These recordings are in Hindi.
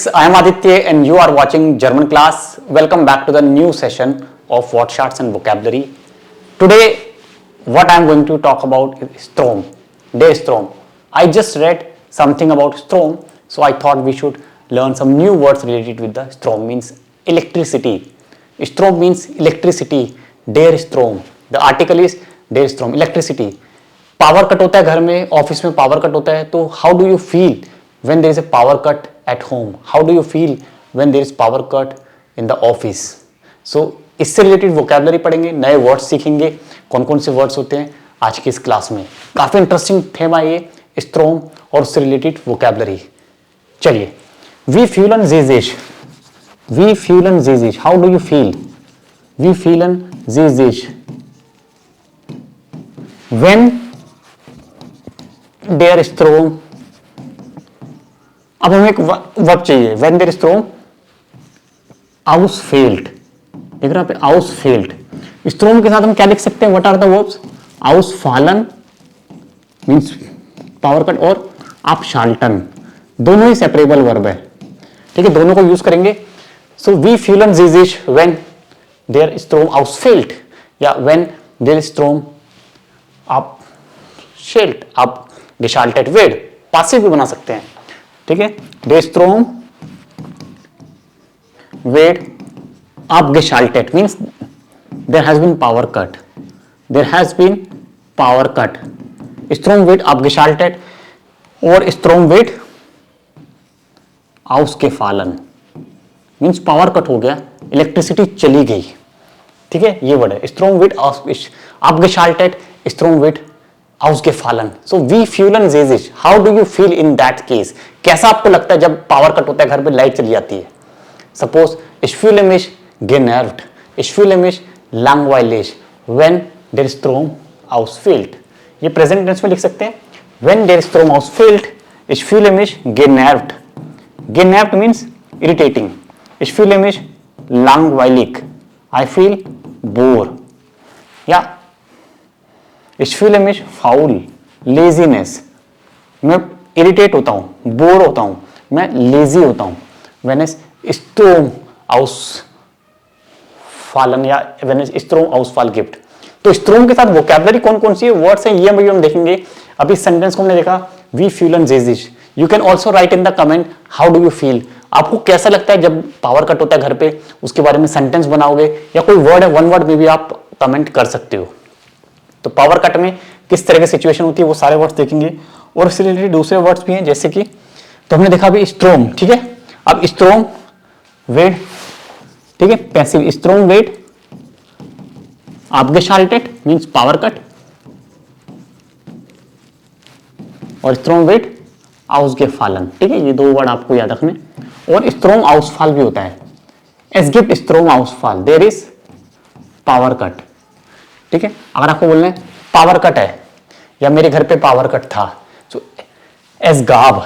I am Aditya and you are watching German class. Welcome back to the new session of Wordshots and Vocabulary. Today, what I am going to talk about is Strom. Der Strom. I just read something about Strom, so I thought we should learn some new words related with the Strom. Means electricity. Strom means electricity. Der Strom. The article is Der Strom. Electricity. Power cut होता है घर में, ऑफिस में पावर कट होता है, तो how do you feel when there is a power cut at home? How do you feel when there is power cut in the office? So इससे रिलेटेड वोकैबुलरी पढ़ेंगे, नए वर्ड्स सीखेंगे, कौन कौन से वर्ड्स होते हैं आज की इस क्लास में. काफी इंटरेस्टिंग थेम है ये, स्ट्रोम और उससे रिलेटेड वोकैबुलरी. चलिए, वी फील एन जीजिश. वी फील एन जीजिश. How do you feel? वी फील एन जीजिश व्हेन देयर स्ट्रोम. अब हमें एक वर्ब चाहिए. व्हेन देयर स्ट्रोम आउसफेल्ड. देख रहे हैं पे आउसफेल्ड. स्ट्रोम के साथ हम क्या लिख सकते हैं? What are the verbs? आउसफालन मींस पावर कट और आपशाल्टन. दोनों ही सेपरेबल वर्ब है, ठीक है, दोनों को यूज करेंगे. सो वी फील एन जीजिश व्हेन देयर स्ट्रोम आउसफेल्ड या व्हेन देयर स्ट्रोम आप शेल्ट, आप gestaltet wird. पासिव भी बना सकते हैं, ठीक है. Der Strom wird abgeschaltet means there has been power cut. There has been power cut. Strom wird abgeschaltet और Strom wird ausgefallen means power cut हो गया, इलेक्ट्रिसिटी चली गई, ठीक है, ये वर्ड है. Strom wird abgeschaltet, Strom wird ausgefallen. So we feel an जीजिश. How do you feel in that case? कैसा आपको लगता है जब पावर कट होता है, घर पे लाइट चली जाती है? Suppose ich fühle mich genervt. Ich fühle mich langweilig when der Strom ausfällt. ये प्रेजेंट टेंस में लिख सकते हैं. When der Strom ausfällt, ich fühle mich genervt. Genervt means irritating. Ich fühle mich langweilig. I feel bore. या Ich fühle mich faul, laziness. मैं इरिटेट होता हूँ, बोर होता हूँ, मैं लेजी होता हूँ. Wenn es Strom ausfallen या wenn es Strom Ausfall gibt. तो स्ट्रोम के साथ वोकैबुलरी कौन कौन सी वर्ड्स हैं ये हम देखेंगे. अभी सेंटेंस को हमने देखा, वी फील एन जीजिश. You can also write in the comment how do you feel. आपको कैसा लगता है जब पावर कट होता है घर पे, उसके बारे में सेंटेंस बनाओगे या कोई वर्ड है, वन वर्ड में भी आप कमेंट कर सकते हो. तो पावर कट में किस तरह की सिचुएशन होती है वो सारे वर्ड्स देखेंगे और इससे रिलेटेड दूसरे वर्ड्स भी हैं, जैसे कि तो हमने देखा अभी स्ट्रोम, ठीक है. अब स्ट्रोम वेट, ठीक है, पैसिव. स्ट्रोम वेट abgeschaltet मींस पावर कट और स्ट्रोम वेट ausgefallen, ठीक है. ये दो वर्ड आपको याद रखने. और स्ट्रोम आउसफॉल भी होता है. Es gibt स्ट्रोम आउसफॉल. देयर इज पावर कट, ठीक है. अगर आपको बोलना है पावर कट है या मेरे घर पे पावर कट था, तो एस गाब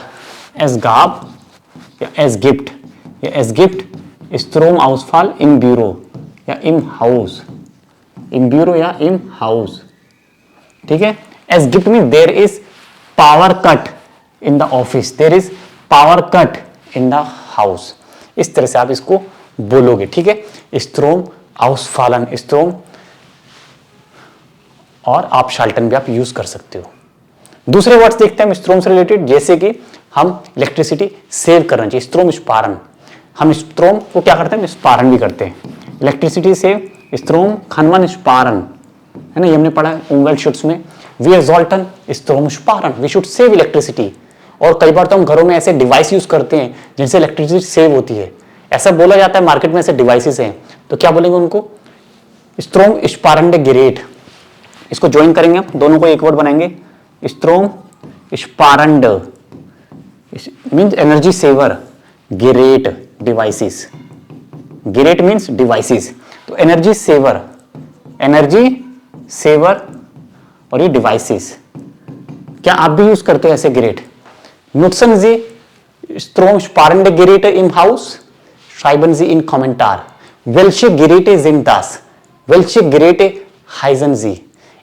या एस गिफ्ट या एस गिफ्ट स्ट्रोम आउसफॉल इन ब्यूरो या इन हाउस. इन ब्यूरो या इन हाउस, ठीक है. एस गिफ्ट mean there is power cut in the office, there is power cut in the house. इस तरह से आप इसको बोलोगे, ठीक है. स्ट्रोम आउसफॉलन, स्ट्रोम और आप शाल्टन भी आप यूज कर सकते हो. दूसरे वर्ड्स देखते हैं हम स्ट्रोम से रिलेटेड, जैसे कि हम इलेक्ट्रिसिटी सेव करना चाहिए. स्ट्रोम स्पारन. हम स्ट्रोम को क्या करते हैं? स्पारन भी करते हैं. इलेक्ट्रिसिटी सेव, स्ट्रोम खनवन स्पारन, है ना, ये हमने पढ़ा है उंगलशुट्स में. वी एक्सॉल्टन स्ट्रोम स्पारन. We should save electricity. और कई बार तो हम घरों में ऐसे डिवाइस यूज करते हैं जिनसे इलेक्ट्रिसिटी सेव होती है. ऐसा बोला जाता है, मार्केट में ऐसे डिवाइसेस हैं, तो क्या बोलेंगे उनको? स्ट्रोम स्पारन डे ग्रेट. इसको ज्वाइन करेंगे हम, दोनों को एक वर्ड बनाएंगे. स्ट्रोम स्पारंड मींस एनर्जी सेवर, ग्रेट डिवाइसेस. ग्रेट मींस डिवाइसेस, तो एनर्जी सेवर और ये डिवाइसेस. क्या आप भी यूज करते हो ऐसे ग्रेट? नुत्सन जी स्ट्रोम स्पारंड ग्रेट im Haus? Schreiben Sie in Kommentar. Welche Geräte sind das? Welche Geräte heißen Sie?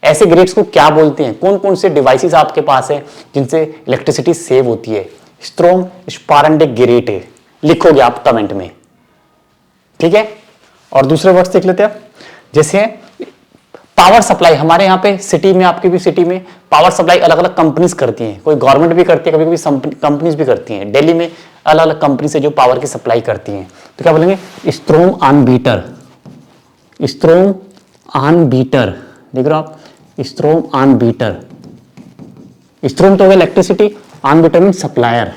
ऐसे ग्रेड्स को क्या बोलते हैं? कौन कौन से डिवाइसेस आपके पास है जिनसे इलेक्ट्रिसिटी सेव होती है? स्ट्रोम स्पारंडे ग्रेटे लिखोगे आप कमेंट में, ठीक है। और दूसरे वर्ड्स देख लेते हैं, जैसे पावर सप्लाई। हमारे यहाँ पे सिटी में, आपकी भी सिटी में पावर सप्लाई अलग अलग कंपनीज करती हैं, कोई गवर्नमेंट भी करती है, कभी कभी कंपनीज भी करती हैं। दिल्ली में अलग अलग कंपनी से जो पावर की सप्लाई करती हैं, तो क्या बोलेंगे, स्ट्रोम ऑन बीटर, स्ट्रोम ऑन बीटर, देख रहे हो आप, स्ट्रोम ऑन बीटर। स्ट्रोम तो हो गया इलेक्ट्रिसिटी, ऑन बीटर मीन सप्लायर,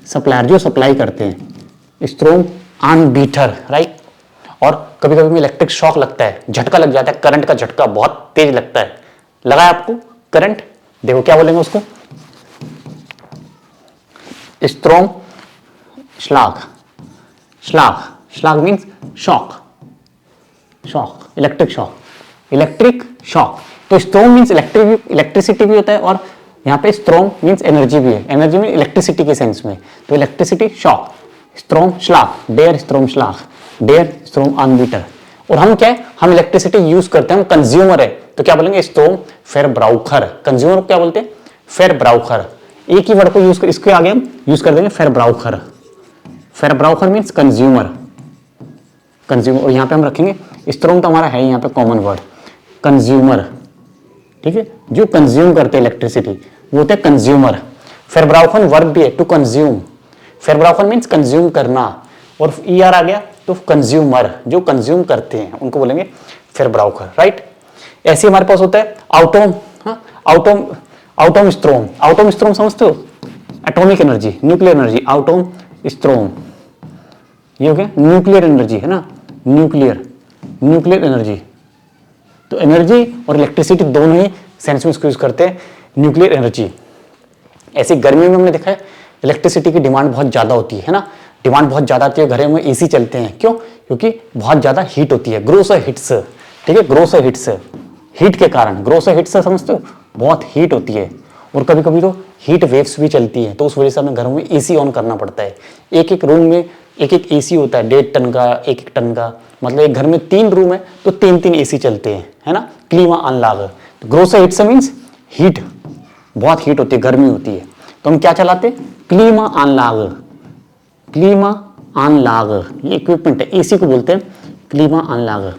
सप्लायर जो सप्लाई करते हैं, स्ट्रोम ऑन बीटर, राइट। और कभी कभी में इलेक्ट्रिक शॉक लगता है, झटका लग जाता है, करंट का झटका बहुत तेज लगता है, लगा है आपको करंट, देखो क्या बोलेंगे उसको, स्ट्रोम श्लाग, श्लाग, श्लाग means shock, shock, electric shock, electric shock. तो स्ट्रोम मीन्स इलेक्ट्रिसिटी भी होता है, और यहाँ पे स्ट्रोम मीन्स एनर्जी भी है, एनर्जी मीन इलेक्ट्रिसिटी के सेंस में, तो इलेक्ट्रिसिटी शॉक, स्ट्रोम श्लाग, डेयर स्ट्रोम श्लाग, डेयर स्ट्रोम ऑन बीटर। और हम क्या है, हम इलेक्ट्रिसिटी यूज करते हैं, हम कंज्यूमर है, तो क्या बोलेंगे, स्ट्रोम फेरब्राउखर। कंज्यूमर को क्या बोलते हैं, फेरब्राउखर। एक ही वर्ड को यूज कर, इसके आगे हम यूज कर देंगे फेरब्राउखर। फेरब्राउखर मीन्स कंज्यूमर, कंज्यूमर। और यहाँ पे हम रखेंगे स्ट्रोम, तो हमारा है यहाँ पे कॉमन वर्ड कंज्यूमर, ठीक है, जो कंज्यूम करते हैं इलेक्ट्रिसिटी वो होते हैं कंज्यूमर। फेरब्राउखर वर्ब भी है, टू कंज्यूम, फेरब्राउखर मीन्स कंज्यूम करना, और ईआर आ गया तो कंज्यूमर, जो कंज्यूम करते हैं उनको बोलेंगे फेरब्राउखर, राइट। ऐसे हमारे पास होता है आउटोम, आउटोम, आउटोम स्ट्रोम, आउटोम स्ट्रोम समझते हो, एटॉमिक एनर्जी, न्यूक्लियर एनर्जी, आउटोम स्ट्रोम, ये हो गया न्यूक्लियर एनर्जी, है ना, न्यूक्लियर, न्यूक्लियर एनर्जी। तो एनर्जी और इलेक्ट्रिसिटी दोनों ही सेंस में इसको यूज करते हैं, न्यूक्लियर एनर्जी। ऐसी गर्मी में हमने देखा है इलेक्ट्रिसिटी की डिमांड बहुत ज्यादा होती है ना, डिमांड बहुत ज्यादा आती है, घरों में एसी चलते हैं, क्यों, क्योंकि बहुत ज्यादा हीट होती है, ग्रोस हिट्स, ठीक है, ग्रोस हिट्स, हीट के कारण, ग्रोस हिट्स समझते हो, बहुत हीट होती है, और कभी कभी तो हीट वेव्स भी चलती है, तो उस वजह से हमें घरों में एसी ऑन करना पड़ता है। एक एक रूम में एक एक एसी होता है, 1.5 टन का, 1 टन का, मतलब एक घर में 3 रूम है तो 3 एसी चलते हैं, है ना, क्लीमा अनलाग। तो ग्रोस हिट्स मीन्स हीट, बहुत हीट होती है, गर्मी होती है, तो हम क्या चलाते हैं, क्लीमा अनलाग, क्लीमा अनलाग, ये इक्विपमेंट है, एसी को बोलते हैं क्लीमा अनलाग।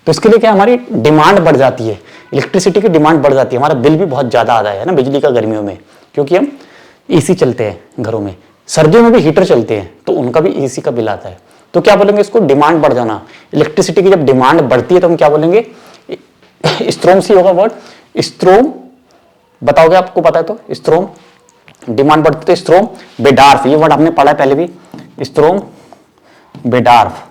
तो इसके लिए क्या, हमारी डिमांड बढ़ जाती है, इलेक्ट्रिसिटी की डिमांड बढ़ जाती है, हमारा बिल भी बहुत ज्यादा आता है ना बिजली का गर्मियों में, क्योंकि हम एसी चलते हैं घरों में। सर्दियों में भी हीटर चलते हैं तो उनका भी एसी का बिल आता है। तो क्या बोलेंगे इसको, डिमांड बढ़ जाना। इलेक्ट्रिसिटी की जब डिमांड बढ़ती है तो हम क्या बोलेंगे, स्ट्रोम सी होगा वर्ड, स्ट्रोम, बताओगे आपको पता है तो, स्ट्रोम, डिमांड बढ़ती तो स्ट्रोम बेडार्फ, ये वर्ड आपने पढ़ा है पहले भी, स्ट्रोम बेडार्फ।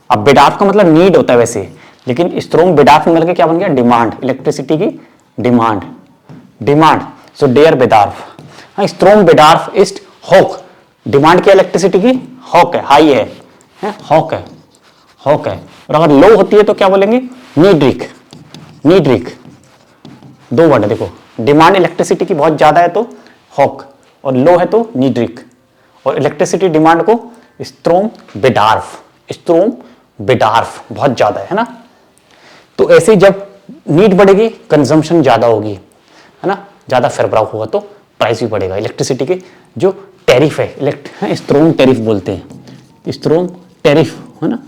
अब बेडार्फ का मतलब नीड होता है वैसे, लेकिन स्ट्रोम बेडार्फ में मिलकर क्या बन गया, डिमांड, इलेक्ट्रिसिटी की डिमांड, डिमांड, सो डेयर बेडार्फ। हाँ, स्ट्रोम बेडार्फ इस्ट हॉक, डिमांड क्या इलेक्ट्रिसिटी की, हॉक है, हाई है, हॉक है, हॉक है। और अगर लो होती है तो क्या बोलेंगे, नीड्रिक, नीड्रिक, दो वर्ड है देखो, डिमांड इलेक्ट्रिसिटी की बहुत ज्यादा है तो हॉक, और लो है तो नीड्रिक, और इलेक्ट्रिसिटी डिमांड को स्ट्रोम बेडार्फ, स्ट्रोम बेडार्फ, बहुत ज्यादा है ना। तो ऐसे जब नीड बढ़ेगी कंजम्पशन ज्यादा होगी, है ना, ज्यादा फेरब्राउ होगा तो प्राइस भी बढ़ेगा। इलेक्ट्रिसिटी के जो टैरिफ है, स्ट्रोम टैरिफ बोलते हैं, स्ट्रोम टैरिफ, है ना,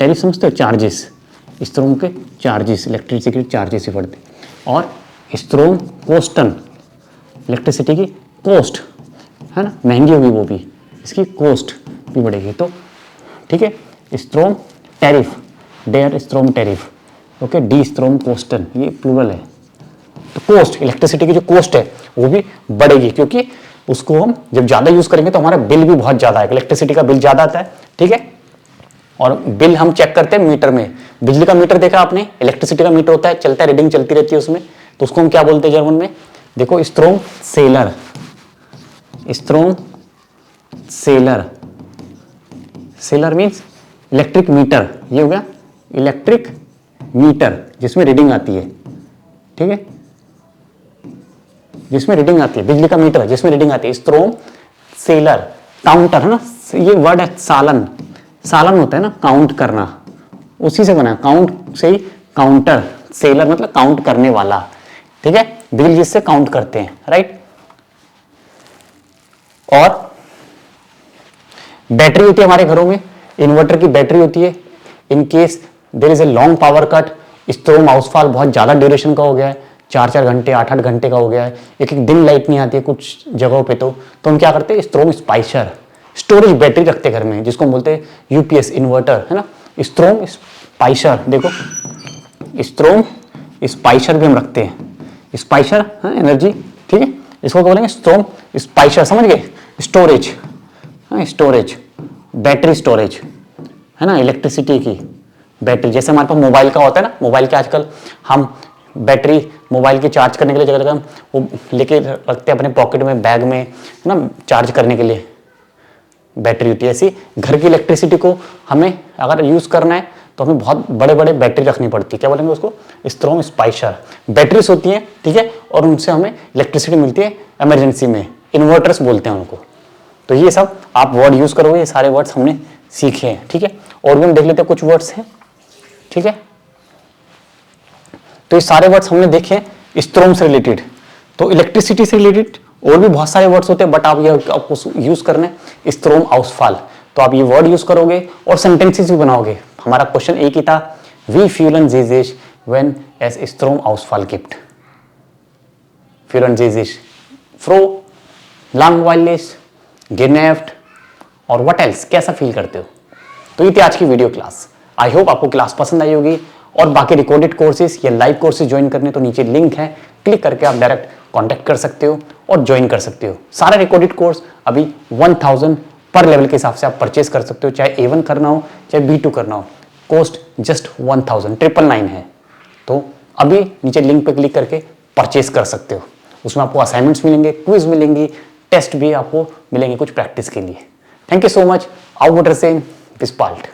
टैरिफ समझते हो, चार्जेस, स्ट्रोम के चार्जेस, इलेक्ट्रिसिटी के चार्जेस ही बढ़ते हैं। और स्ट्रोम कोस्टन, इलेक्ट्रिसिटी की कॉस्ट, है ना, महंगी होगी वो भी, इसकी कॉस्ट भी बढ़ेगी, तो ठीक है। स्ट्रोम टैरिफ, डेयर स्ट्रोम टैरिफ, ओके, डी स्ट्रोम कोस्टन, ये प्लूरल है। तो कॉस्ट, इलेक्ट्रिसिटी की जो कॉस्ट है वो भी बढ़ेगी, क्योंकि उसको हम जब ज्यादा यूज करेंगे तो हमारा बिल भी बहुत ज्यादा आएगा, इलेक्ट्रिसिटी का बिल ज्यादा आता है, ठीक है। और बिल हम चेक करते हैं मीटर में, बिजली का मीटर देखा आपने, इलेक्ट्रिसिटी का मीटर होता है, चलता है, रीडिंग चलती रहती है उसमें, तो उसको हम क्या बोलते हैं जर्मन में, देखो, स्ट्रोम seller, स्ट्रोम seller, seller means electric meter, ये हो गया इलेक्ट्रिक मीटर जिसमें रीडिंग आती है, ठीक है, जिसमें रीडिंग आती है, बिजली का मीटर जिसमें रीडिंग आती है, स्ट्रोम सेलर। काउंटर है ना, ये वर्ड है सालन, सालन होता है ना काउंट करना, उसी से बना, काउंट से ही काउंटर, सेलर मतलब काउंट करने वाला, ठीक है, बिल जिससे काउंट करते हैं, राइट। और बैटरी होती है हमारे घरों में, इन्वर्टर की बैटरी होती है। In case there is a long power cut, स्ट्रोम outfall बहुत ज़्यादा ड्यूरेशन का हो गया है, 4-4 घंटे 8-8 घंटे का हो गया है, एक एक दिन लाइट नहीं आती है कुछ जगहों पे, तो हम क्या करते हैं, स्ट्रोम स्पाइसर स्टोरेज बैटरी रखते हैं घर में, जिसको हम बोलते हैं यूपीएस इन्वर्टर, है ना। स्ट्रोम स्पाइसर, देखो स्ट्रोम स्पाइसर भी हम रखते हैं, स्पाइसर एनर्जी, ठीक है, इसको क्या बोलेंगे, स्ट्रोम स्पाइसर, समझ गए। स्टोरेज, स्टोरेज बैटरी स्टोरेज, है ना, इलेक्ट्रिसिटी की बैटरी, जैसे हमारे पास मोबाइल का होता है ना, मोबाइल के आजकल हम बैटरी मोबाइल की चार्ज करने के लिए जगह जगह वो लेके रखते हैं अपने पॉकेट में, बैग में, है ना, चार्ज करने के लिए बैटरी होती है। ऐसी घर की इलेक्ट्रिसिटी को हमें अगर यूज़ करना है तो हमें बहुत बड़े बड़े बैटरी रखनी पड़ती है, क्या बोलेंगे उसको, स्ट्रॉन्ग स्पाइसर बैटरीज होती हैं, ठीक है, और उनसे हमें इलेक्ट्रिसिटी मिलती है इमरजेंसी में, इन्वर्टर्स बोलते हैं उनको। तो ये सब आप वर्ड यूज़ करोगे, ये सारे वर्ड्स हमने सीखे हैं, ठीक है। और भी हम देख लेते हैं, कुछ वर्ड्स हैं, ठीक है। तो ये सारे वर्ड्स हमने देखे स्ट्रोम से रिलेटेड, तो इलेक्ट्रिसिटी से रिलेटेड और भी बहुत सारे वर्ड्स होते हैं, बट आप ये आपको यूज करना है स्ट्रोम आउटफॉल, तो आप ये वर्ड यूज करोगे और सेंटेंसेस भी बनाओगे। हमारा क्वेश्चन एक ही था, वी फ्यूलन जीजिश व्हेन एज स्ट्रोम आउटफॉल गिफ्ट, फ्यूलन जीजिश फ्रो langweilig genervt और व्हाट एल्स, कैसा फील करते हो। तो ये थी आज की वीडियो क्लास। आई होप आपको क्लास पसंद आई होगी, और बाकी रिकॉर्डेड कोर्सेज या लाइव कोर्सेज ज्वाइन करने तो नीचे लिंक है, क्लिक करके आप डायरेक्ट कांटेक्ट कर सकते हो और ज्वाइन कर सकते हो। सारा रिकॉर्डेड कोर्स अभी 1000 पर लेवल के हिसाब से आप परचेज कर सकते हो, चाहे A1 करना हो चाहे B2 करना हो, कॉस्ट जस्ट 1000 999 है। तो अभी नीचे लिंक पे क्लिक करके परचेज कर सकते हो। उसमें आपको असाइनमेंट्स मिलेंगे, क्विज मिलेंगी, टेस्ट भी आपको मिलेंगे कुछ प्रैक्टिस के लिए। Thank you so much, out water से बिस्पाल्ट।